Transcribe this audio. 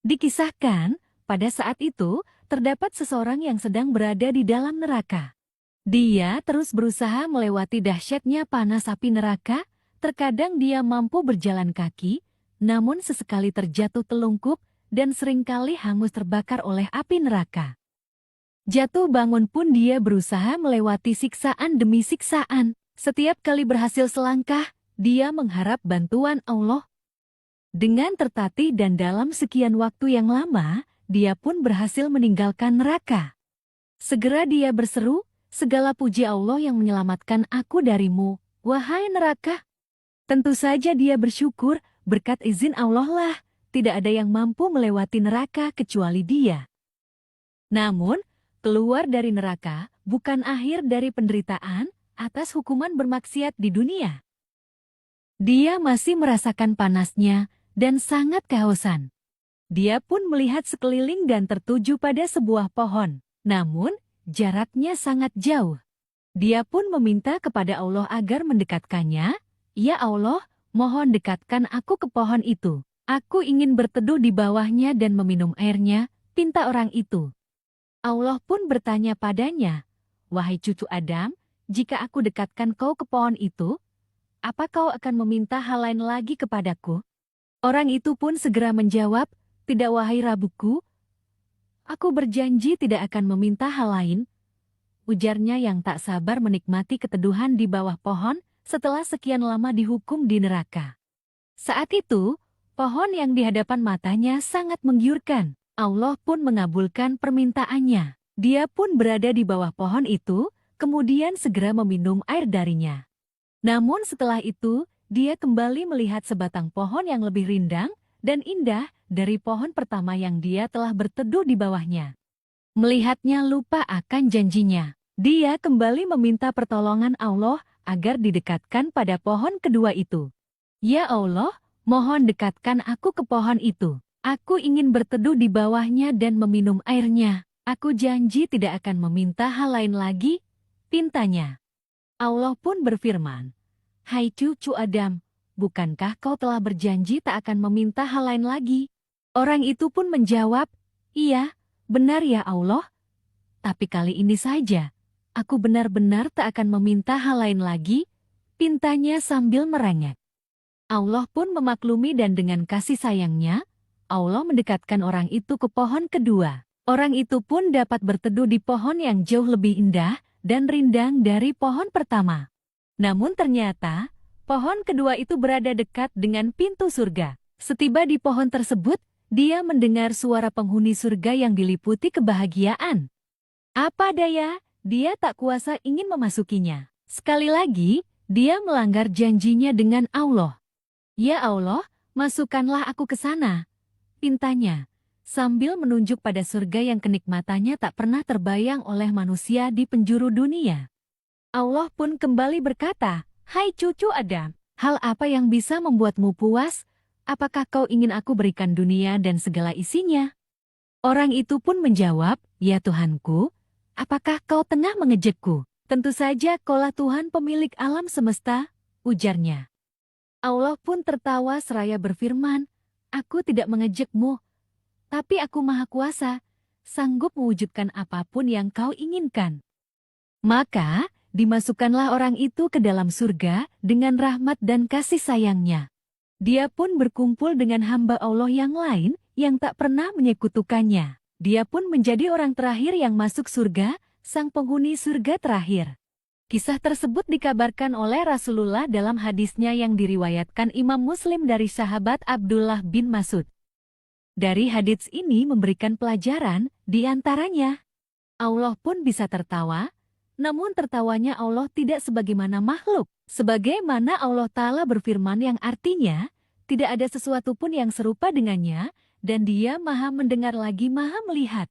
Dikisahkan, pada saat itu, terdapat seseorang yang sedang berada di dalam neraka. Dia terus berusaha melewati dahsyatnya panas api neraka, terkadang dia mampu berjalan kaki, namun sesekali terjatuh telungkup dan seringkali hangus terbakar oleh api neraka. Jatuh bangun pun dia berusaha melewati siksaan demi siksaan. Setiap kali berhasil selangkah, dia mengharap bantuan Allah. Dengan tertatih dan dalam sekian waktu yang lama, dia pun berhasil meninggalkan neraka. Segera dia berseru, "Segala puji Allah yang menyelamatkan aku darimu, wahai neraka." Tentu saja dia bersyukur, berkat izin Allah lah, tidak ada yang mampu melewati neraka kecuali dia. Namun, keluar dari neraka bukan akhir dari penderitaan atas hukuman bermaksiat di dunia. Dia masih merasakan panasnya dan sangat kehausan. Dia pun melihat sekeliling dan tertuju pada sebuah pohon, namun jaraknya sangat jauh. Dia pun meminta kepada Allah agar mendekatkannya. "Ya Allah, mohon dekatkan aku ke pohon itu. Aku ingin berteduh di bawahnya dan meminum airnya," pinta orang itu. Allah pun bertanya padanya, "Wahai cucu Adam, jika aku dekatkan kau ke pohon itu, apa kau akan meminta hal lain lagi kepadaku?" Orang itu pun segera menjawab, "Tidak wahai Rabuku, aku berjanji tidak akan meminta hal lain." Ujarnya yang tak sabar menikmati keteduhan di bawah pohon setelah sekian lama dihukum di neraka. Saat itu, pohon yang di hadapan matanya sangat menggiurkan. Allah pun mengabulkan permintaannya. Dia pun berada di bawah pohon itu, kemudian segera meminum air darinya. Namun setelah itu, dia kembali melihat sebatang pohon yang lebih rindang dan indah dari pohon pertama yang dia telah berteduh di bawahnya. Melihatnya lupa akan janjinya, dia kembali meminta pertolongan Allah agar didekatkan pada pohon kedua itu. "Ya Allah, mohon dekatkan aku ke pohon itu. Aku ingin berteduh di bawahnya dan meminum airnya. Aku janji tidak akan meminta hal lain lagi," pintanya. Allah pun berfirman, "Hai cucu Adam, bukankah kau telah berjanji tak akan meminta hal lain lagi?" Orang itu pun menjawab, "Iya, benar ya Allah. Tapi kali ini saja, aku benar-benar tak akan meminta hal lain lagi," pintanya sambil merengek. Allah pun memaklumi dan dengan kasih sayangnya, Allah mendekatkan orang itu ke pohon kedua. Orang itu pun dapat berteduh di pohon yang jauh lebih indah dan rindang dari pohon pertama. Namun ternyata, pohon kedua itu berada dekat dengan pintu surga. Setiba di pohon tersebut, dia mendengar suara penghuni surga yang diliputi kebahagiaan. Apa daya, dia tak kuasa ingin memasukinya. Sekali lagi, dia melanggar janjinya dengan Allah. "Ya Allah, masukkanlah aku ke sana," pintanya, sambil menunjuk pada surga yang kenikmatannya tak pernah terbayang oleh manusia di penjuru dunia. Allah pun kembali berkata, "Hai cucu Adam, hal apa yang bisa membuatmu puas? Apakah kau ingin aku berikan dunia dan segala isinya?" Orang itu pun menjawab, "Ya Tuhanku, apakah kau tengah mengejekku? Tentu saja kaulah Tuhan pemilik alam semesta," ujarnya. Allah pun tertawa seraya berfirman, "Aku tidak mengejekmu, tapi aku Maha Kuasa, sanggup mewujudkan apapun yang kau inginkan." Maka, dimasukkanlah orang itu ke dalam surga dengan rahmat dan kasih sayangnya. Dia pun berkumpul dengan hamba Allah yang lain yang tak pernah menyekutukannya. Dia pun menjadi orang terakhir yang masuk surga, sang penghuni surga terakhir. Kisah tersebut dikabarkan oleh Rasulullah dalam hadisnya yang diriwayatkan Imam Muslim dari sahabat Abdullah bin Mas'ud. Dari hadits ini memberikan pelajaran, di antaranya, Allah pun bisa tertawa, namun tertawanya Allah tidak sebagaimana makhluk. Sebagaimana Allah Ta'ala berfirman yang artinya, tidak ada sesuatu pun yang serupa dengannya, dan Dia Maha mendengar lagi Maha melihat.